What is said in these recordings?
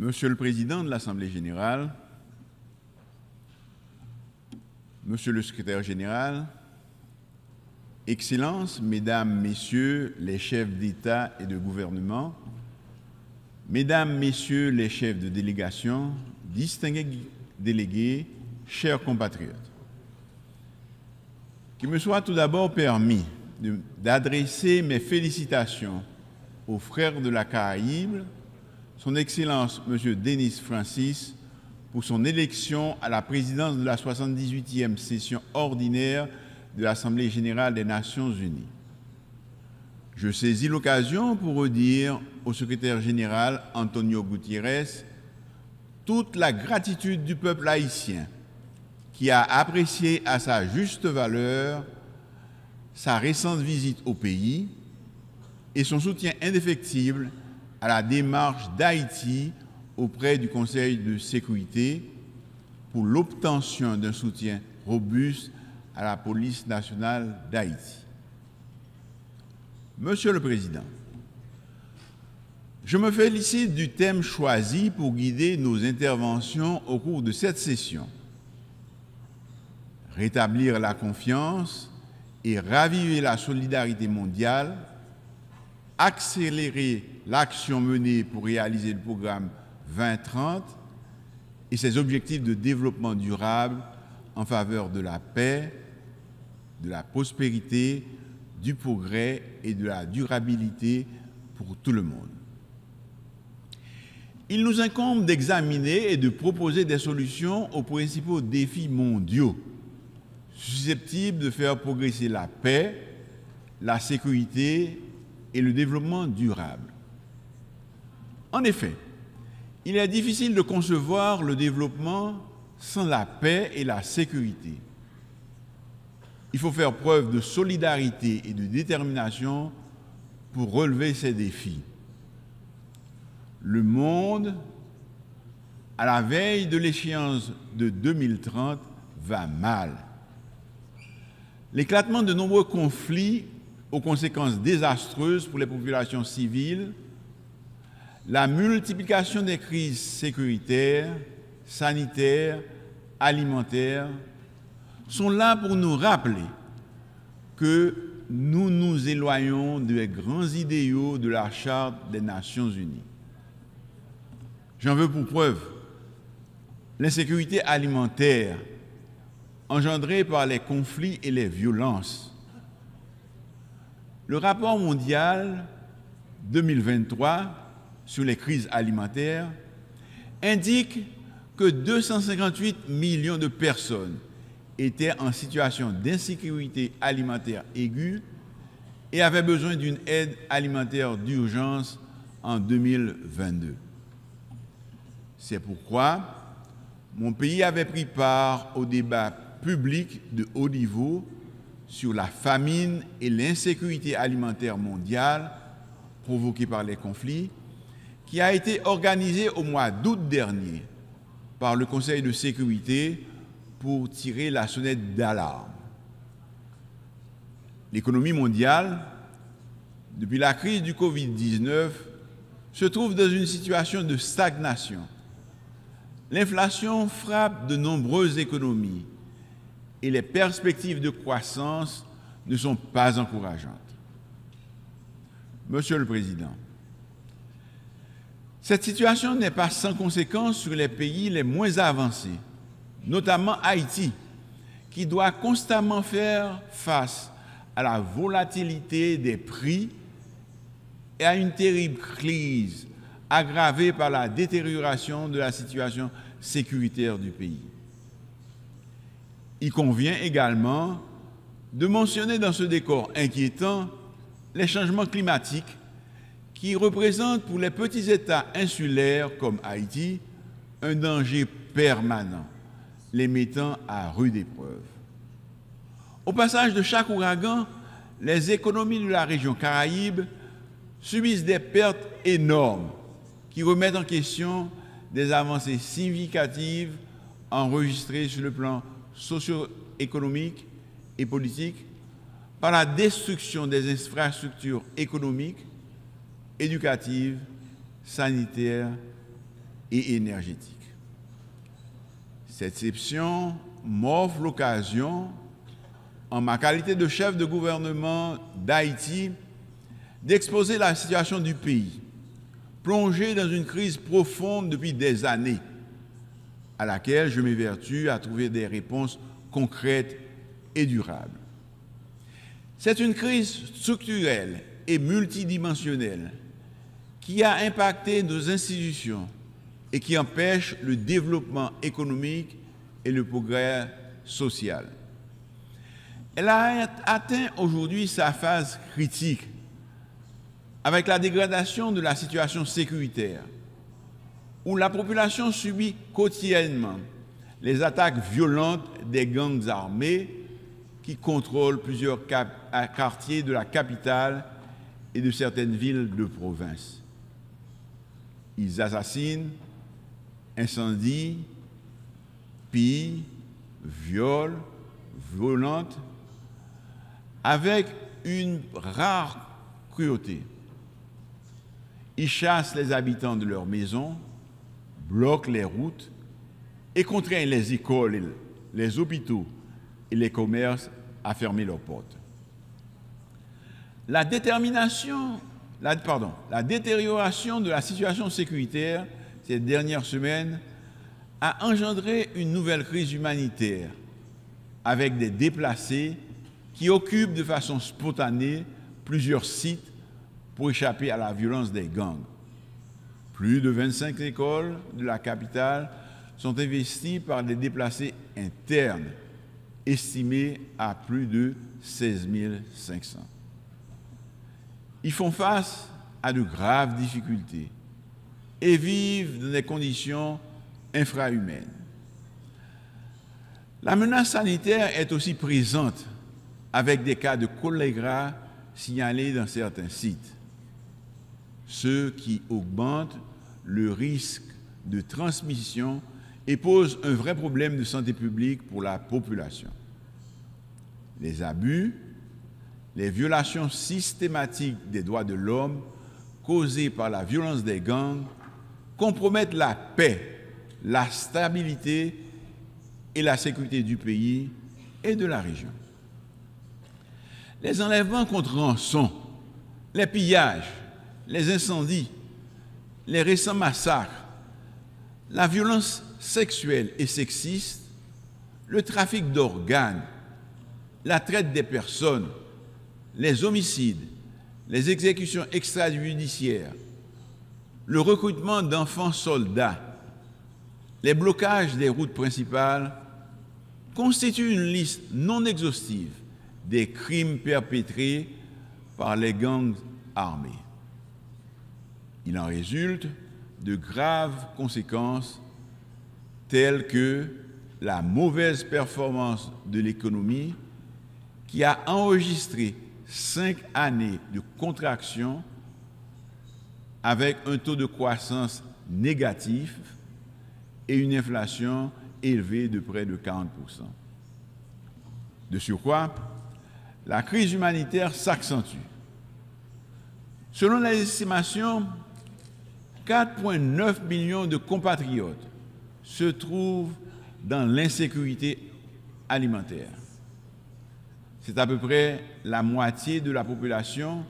Monsieur le Président de l'Assemblée générale, Monsieur le Secrétaire général, Excellences, Mesdames, Messieurs les chefs d'État et de gouvernement, Mesdames, Messieurs les chefs de délégation, distingués délégués, chers compatriotes, qu'il me soit tout d'abord permis d'adresser mes félicitations aux frères de la Caraïbe, Son Excellence M. Denis Francis, pour son élection à la présidence de la 78e session ordinaire de l'Assemblée générale des Nations unies. Je saisis l'occasion pour redire au secrétaire général Antonio Gutiérrez toute la gratitude du peuple haïtien qui a apprécié à sa juste valeur sa récente visite au pays et son soutien indéfectible à la démarche d'Haïti auprès du Conseil de sécurité pour l'obtention d'un soutien robuste à la police nationale d'Haïti. Monsieur le Président, je me félicite du thème choisi pour guider nos interventions au cours de cette session. Rétablir la confiance et raviver la solidarité mondiale, accélérer l'action menée pour réaliser le programme 2030 et ses objectifs de développement durable en faveur de la paix, de la prospérité, du progrès et de la durabilité pour tout le monde. Il nous incombe d'examiner et de proposer des solutions aux principaux défis mondiaux susceptibles de faire progresser la paix, la sécurité et le développement durable. En effet, il est difficile de concevoir le développement sans la paix et la sécurité. Il faut faire preuve de solidarité et de détermination pour relever ces défis. Le monde, à la veille de l'échéance de 2030, va mal. L'éclatement de nombreux conflits aux conséquences désastreuses pour les populations civiles, la multiplication des crises sécuritaires, sanitaires, alimentaires, sont là pour nous rappeler que nous nous éloignons des grands idéaux de la Charte des Nations unies. J'en veux pour preuve l'insécurité alimentaire engendrée par les conflits et les violences. Le rapport mondial 2023 sur les crises alimentaires indique que 258 millions de personnes étaient en situation d'insécurité alimentaire aiguë et avaient besoin d'une aide alimentaire d'urgence en 2022. C'est pourquoi mon pays avait pris part au débat public de haut niveau sur la famine et l'insécurité alimentaire mondiale provoquée par les conflits, qui a été organisé au mois d'août dernier par le Conseil de sécurité pour tirer la sonnette d'alarme. L'économie mondiale, depuis la crise du Covid-19, se trouve dans une situation de stagnation. L'inflation frappe de nombreuses économies et les perspectives de croissance ne sont pas encourageantes. Monsieur le Président, cette situation n'est pas sans conséquence sur les pays les moins avancés, notamment Haïti, qui doit constamment faire face à la volatilité des prix et à une terrible crise aggravée par la détérioration de la situation sécuritaire du pays. Il convient également de mentionner dans ce décor inquiétant les changements climatiques qui représentent pour les petits États insulaires comme Haïti un danger permanent, les mettant à rude épreuve. Au passage de chaque ouragan, les économies de la région Caraïbe subissent des pertes énormes qui remettent en question des avancées significatives enregistrées sur le plan socio-économique et politique par la destruction des infrastructures économiques, éducatives, sanitaires et énergétique. Cette exception m'offre l'occasion, en ma qualité de chef de gouvernement d'Haïti, d'exposer la situation du pays, plongé dans une crise profonde depuis des années, à laquelle je m'évertue à trouver des réponses concrètes et durables. C'est une crise structurelle et multidimensionnelle qui a impacté nos institutions et qui empêche le développement économique et le progrès social. Elle a atteint aujourd'hui sa phase critique avec la dégradation de la situation sécuritaire, où la population subit quotidiennement les attaques violentes des gangs armés qui contrôlent plusieurs quartiers de la capitale et de certaines villes de province. Ils assassinent, incendient, pillent, violent, violentent, avec une rare cruauté. Ils chassent les habitants de leurs maisons, bloquent les routes et contraignent les écoles, les hôpitaux et les commerces à fermer leurs portes. La détérioration de la situation sécuritaire ces dernières semaines a engendré une nouvelle crise humanitaire avec des déplacés qui occupent de façon spontanée plusieurs sites pour échapper à la violence des gangs. Plus de 25 écoles de la capitale sont investies par des déplacés internes, estimés à plus de 16 500. Ils font face à de graves difficultés et vivent dans des conditions infrahumaines. La menace sanitaire est aussi présente avec des cas de choléra signalés dans certains sites, ce qui augmente le risque de transmission et pose un vrai problème de santé publique pour la population. Les abus, les violations systématiques des droits de l'homme causées par la violence des gangs compromettent la paix, la stabilité et la sécurité du pays et de la région. Les enlèvements contre rançon, les pillages, les incendies, les récents massacres, la violence sexuelle et sexiste, le trafic d'organes, la traite des personnes, les homicides, les exécutions extrajudiciaires, le recrutement d'enfants soldats, les blocages des routes principales constituent une liste non exhaustive des crimes perpétrés par les gangs armés. Il en résulte de graves conséquences telles que la mauvaise performance de l'économie qui a enregistré 5 années de contraction avec un taux de croissance négatif et une inflation élevée de près de 40%. De surcroît, la crise humanitaire s'accentue. Selon les estimations, 4,9 millions de compatriotes se trouvent dans l'insécurité alimentaire. C'est à peu près la moitié de la population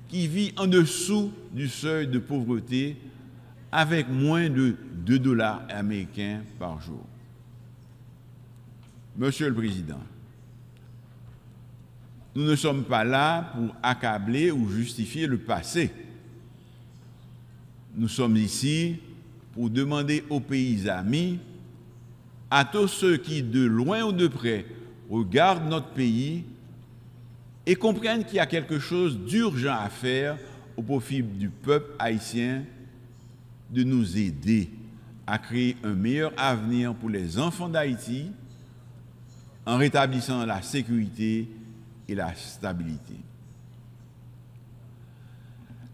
qui vit en dessous du seuil de pauvreté avec moins de $2 américains par jour. Monsieur le Président, nous ne sommes pas là pour accabler ou justifier le passé. Nous sommes ici pour demander aux pays amis, à tous ceux qui, de loin ou de près, regardent notre pays et comprennent qu'il y a quelque chose d'urgent à faire au profit du peuple haïtien, de nous aider à créer un meilleur avenir pour les enfants d'Haïti en rétablissant la sécurité et la stabilité.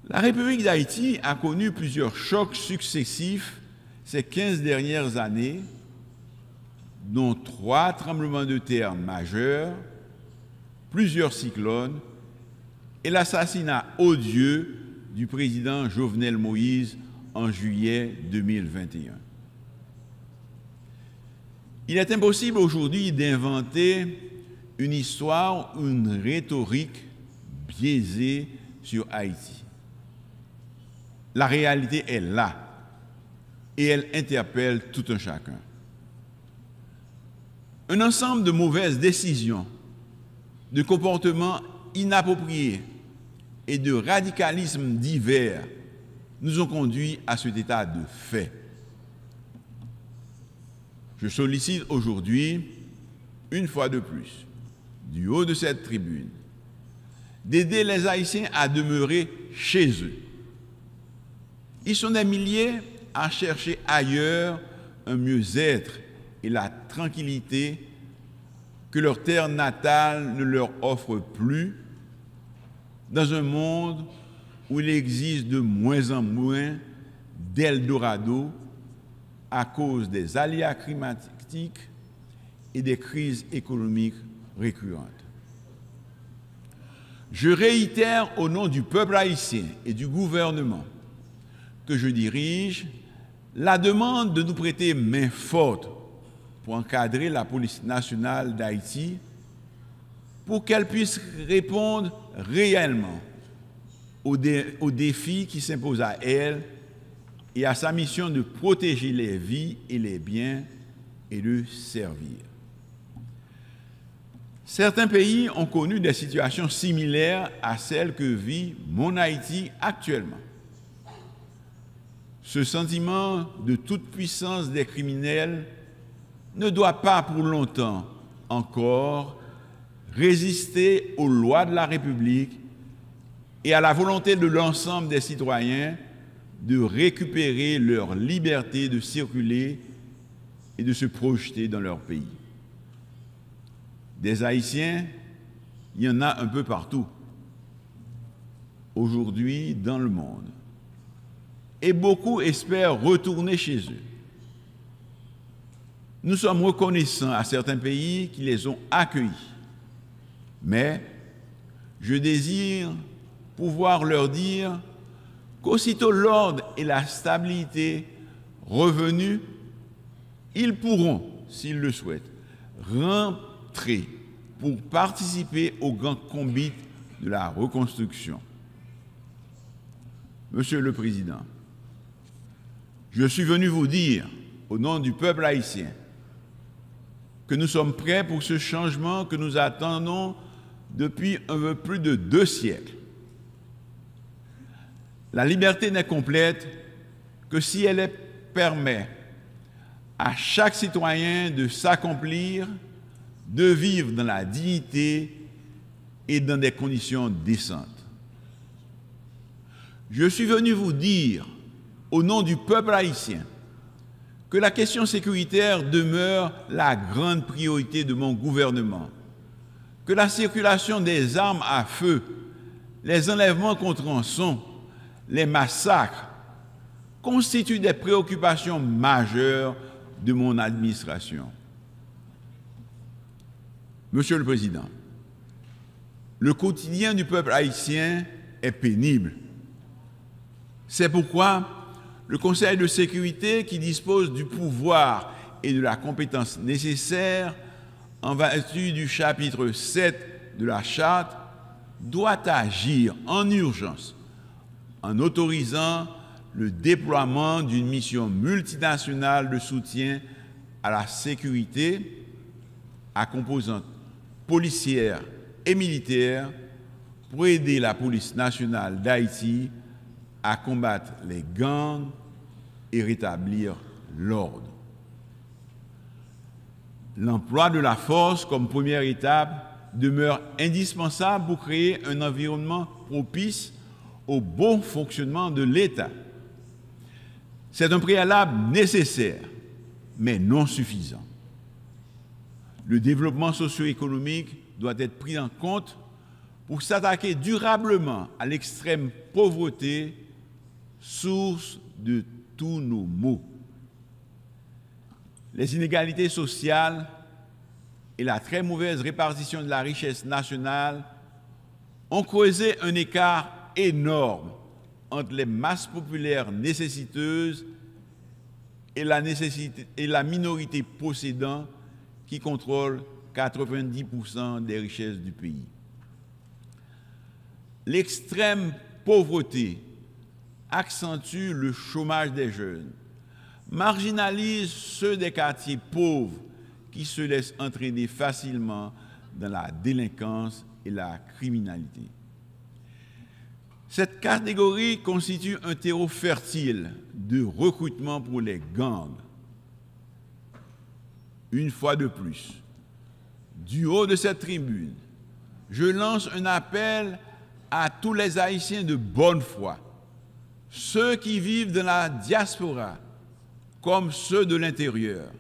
La République d'Haïti a connu plusieurs chocs successifs ces 15 dernières années, dont 3 tremblements de terre majeurs, plusieurs cyclones et l'assassinat odieux du président Jovenel Moïse en juillet 2021. Il est impossible aujourd'hui d'inventer une histoire ou une rhétorique biaisée sur Haïti. La réalité est là et elle interpelle tout un chacun. Un ensemble de mauvaises décisions, de comportements inappropriés et de radicalismes divers nous ont conduits à cet état de fait. Je sollicite aujourd'hui, une fois de plus, du haut de cette tribune, d'aider les Haïtiens à demeurer chez eux. Ils sont des milliers à chercher ailleurs un mieux-être et la tranquillité que leur terre natale ne leur offre plus, dans un monde où il existe de moins en moins d'Eldorado à cause des aléas climatiques et des crises économiques récurrentes. Je réitère au nom du peuple haïtien et du gouvernement que je dirige la demande de nous prêter main forte pour encadrer la police nationale d'Haïti pour qu'elle puisse répondre réellement aux défis qui s'imposent à elle et à sa mission de protéger les vies et les biens et de servir. Certains pays ont connu des situations similaires à celles que vit mon Haïti actuellement. Ce sentiment de toute puissance des criminels ne doit pas pour longtemps encore résister aux lois de la République et à la volonté de l'ensemble des citoyens de récupérer leur liberté de circuler et de se projeter dans leur pays. Des Haïtiens, il y en a un peu partout, aujourd'hui dans le monde. Et beaucoup espèrent retourner chez eux. Nous sommes reconnaissants à certains pays qui les ont accueillis. Mais je désire pouvoir leur dire qu'aussitôt l'ordre et la stabilité revenus, ils pourront, s'ils le souhaitent, rentrer pour participer au grand combat de la reconstruction. Monsieur le Président, je suis venu vous dire, au nom du peuple haïtien, que nous sommes prêts pour ce changement que nous attendons depuis un peu plus de 2 siècles. La liberté n'est complète que si elle permet à chaque citoyen de s'accomplir, de vivre dans la dignité et dans des conditions décentes. Je suis venu vous dire, au nom du peuple haïtien, que la question sécuritaire demeure la grande priorité de mon gouvernement, que la circulation des armes à feu, les enlèvements contre rançon, les massacres constituent des préoccupations majeures de mon administration. Monsieur le Président, le quotidien du peuple haïtien est pénible. C'est pourquoi le Conseil de sécurité, qui dispose du pouvoir et de la compétence nécessaires en vertu du chapitre 7 de la Charte, doit agir en urgence en autorisant le déploiement d'une mission multinationale de soutien à la sécurité à composante policière et militaire pour aider la police nationale d'Haïti à combattre les gangs et rétablir l'ordre. L'emploi de la force comme première étape demeure indispensable pour créer un environnement propice au bon fonctionnement de l'État. C'est un préalable nécessaire, mais non suffisant. Le développement socio-économique doit être pris en compte pour s'attaquer durablement à l'extrême pauvreté, source de tous nos maux. Les inégalités sociales et la très mauvaise répartition de la richesse nationale ont creusé un écart énorme entre les masses populaires nécessiteuses et la minorité possédant qui contrôle 90% des richesses du pays. L'extrême pauvreté accentue le chômage des jeunes, marginalise ceux des quartiers pauvres qui se laissent entraîner facilement dans la délinquance et la criminalité. Cette catégorie constitue un terreau fertile de recrutement pour les gangs. Une fois de plus, du haut de cette tribune, je lance un appel à tous les Haïtiens de bonne foi, ceux qui vivent dans la diaspora comme ceux de l'intérieur,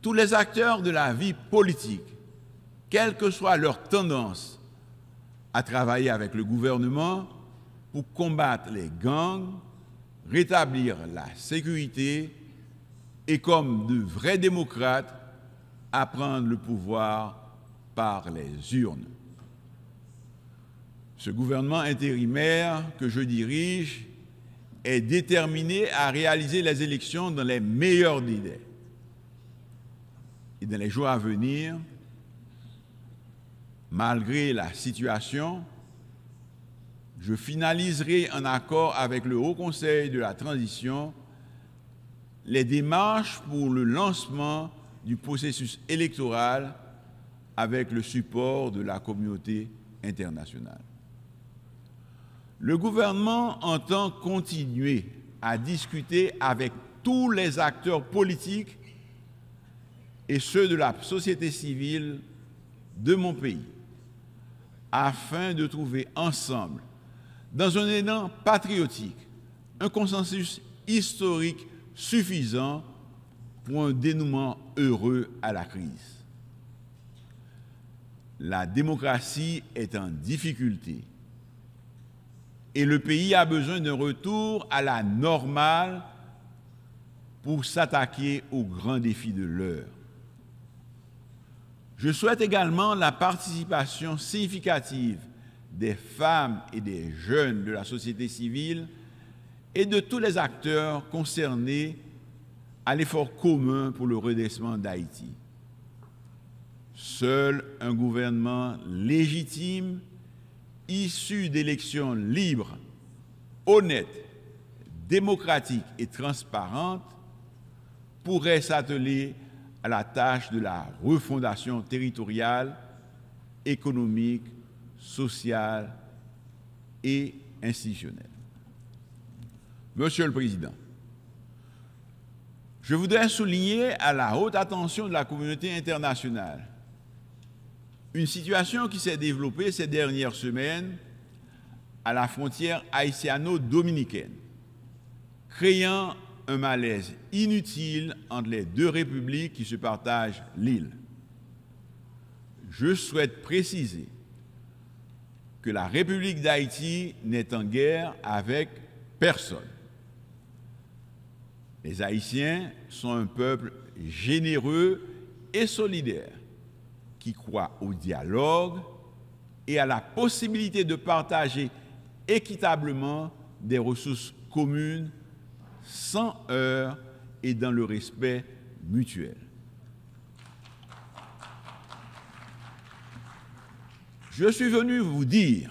tous les acteurs de la vie politique, quelle que soit leur tendance, à travailler avec le gouvernement pour combattre les gangs, rétablir la sécurité et, comme de vrais démocrates, à prendre le pouvoir par les urnes. Ce gouvernement intérimaire que je dirige est déterminé à réaliser les élections dans les meilleurs délais. Et dans les jours à venir, malgré la situation, je finaliserai en accord avec le Haut Conseil de la Transition les démarches pour le lancement du processus électoral avec le support de la communauté internationale. Le gouvernement entend continuer à discuter avec tous les acteurs politiques et ceux de la société civile de mon pays, afin de trouver ensemble, dans un élan patriotique, un consensus historique suffisant pour un dénouement heureux à la crise. La démocratie est en difficulté et le pays a besoin d'un retour à la normale pour s'attaquer aux grands défis de l'heure. Je souhaite également la participation significative des femmes et des jeunes de la société civile et de tous les acteurs concernés à l'effort commun pour le redressement d'Haïti. Seul un gouvernement légitime, issu d'élections libres, honnêtes, démocratiques et transparentes, pourrait s'atteler à la tâche de la refondation territoriale, économique, sociale et institutionnelle. Monsieur le Président, je voudrais souligner à la haute attention de la communauté internationale une situation qui s'est développée ces dernières semaines à la frontière haïtiano-dominicaine, créant un malaise inutile entre les deux républiques qui se partagent l'île. Je souhaite préciser que la République d'Haïti n'est en guerre avec personne. Les Haïtiens sont un peuple généreux et solidaire qui croit au dialogue et à la possibilité de partager équitablement des ressources communes sans heurts et dans le respect mutuel. Je suis venu vous dire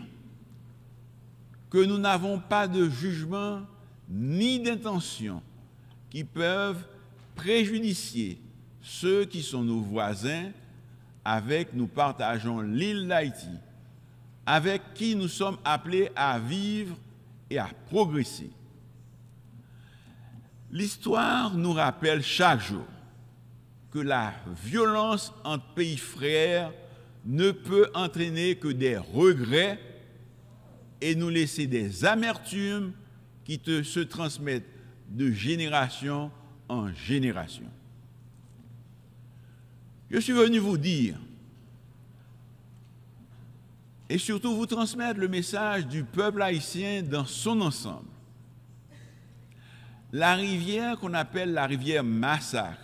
que nous n'avons pas de jugement ni d'intention qui peuvent préjudicier ceux qui sont nos voisins, avec nous partageons l'île d'Haïti, avec qui nous sommes appelés à vivre et à progresser. L'histoire nous rappelle chaque jour que la violence entre pays frères ne peut entraîner que des regrets et nous laisser des amertumes qui se transmettent de génération en génération. Je suis venu vous dire et surtout vous transmettre le message du peuple haïtien dans son ensemble. La rivière qu'on appelle la rivière Massacre,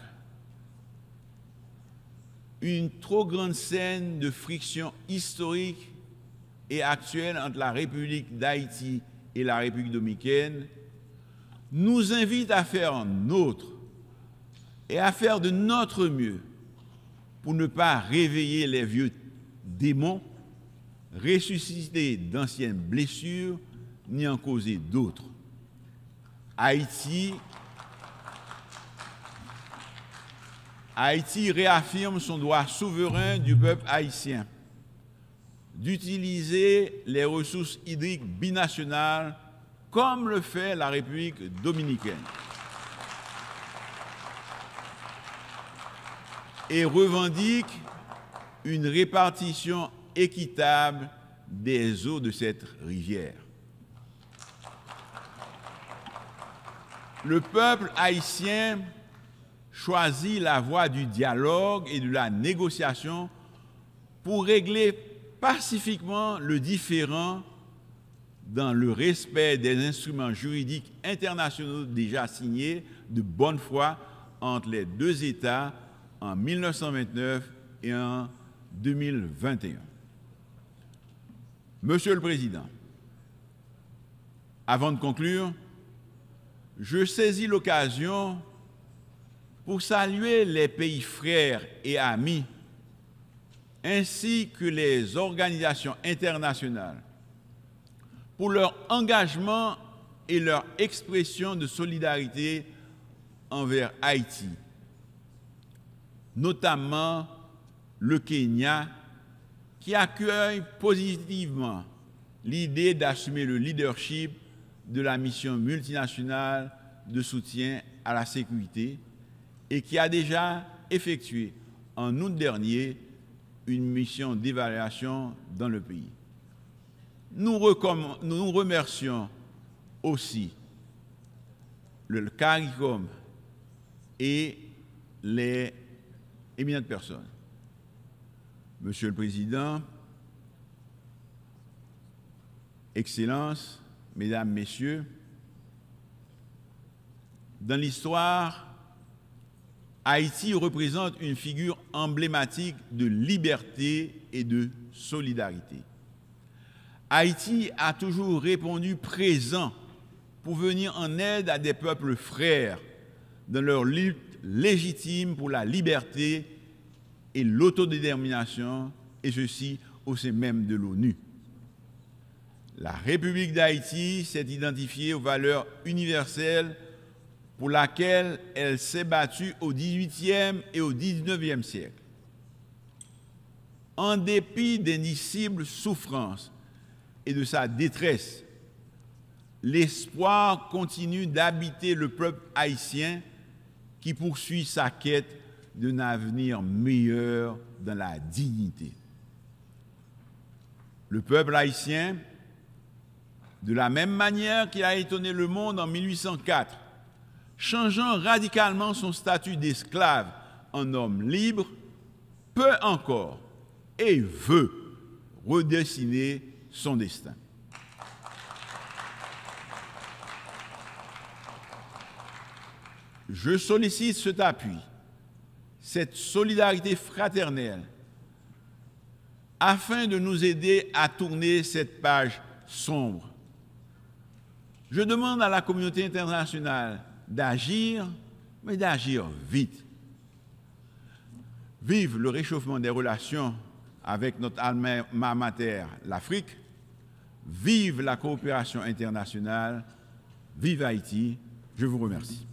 une trop grande scène de friction historique et actuelle entre la République d'Haïti et la République dominicaine nous invitent à faire nôtre et à faire de notre mieux pour ne pas réveiller les vieux démons, ressusciter d'anciennes blessures, ni en causer d'autres. Haïti réaffirme son droit souverain du peuple haïtien d'utiliser les ressources hydriques binationales comme le fait la République dominicaine et revendique une répartition équitable des eaux de cette rivière. Le peuple haïtien choisit la voie du dialogue et de la négociation pour régler pacifiquement le différend dans le respect des instruments juridiques internationaux déjà signés de bonne foi entre les deux États en 1929 et en 2021. Monsieur le Président, avant de conclure, je saisis l'occasion pour saluer les pays frères et amis ainsi que les organisations internationales pour leur engagement et leur expression de solidarité envers Haïti, notamment le Kenya, qui accueille positivement l'idée d'assumer le leadership de la mission multinationale de soutien à la sécurité et qui a déjà effectué en août dernier une mission d'évaluation dans le pays. Nous remercions aussi le CARICOM et les éminentes personnes. Monsieur le Président, Excellences, Mesdames, Messieurs, dans l'histoire, Haïti représente une figure emblématique de liberté et de solidarité. Haïti a toujours répondu présent pour venir en aide à des peuples frères dans leur lutte légitime pour la liberté et l'autodétermination, et ceci au sein même de l'ONU. La République d'Haïti s'est identifiée aux valeurs universelles pour laquelle elle s'est battue au XVIIIe et au XIXe siècle. En dépit d'indicibles souffrances et de sa détresse, l'espoir continue d'habiter le peuple haïtien qui poursuit sa quête d'un avenir meilleur dans la dignité. Le peuple haïtien, de la même manière qu'il a étonné le monde en 1804, changeant radicalement son statut d'esclave en homme libre, peut encore et veut redessiner son destin. Je sollicite cet appui, cette solidarité fraternelle, afin de nous aider à tourner cette page sombre. Je demande à la communauté internationale d'agir, mais d'agir vite. Vive le réchauffement des relations avec notre alma mater, l'Afrique. Vive la coopération internationale. Vive Haïti. Je vous remercie.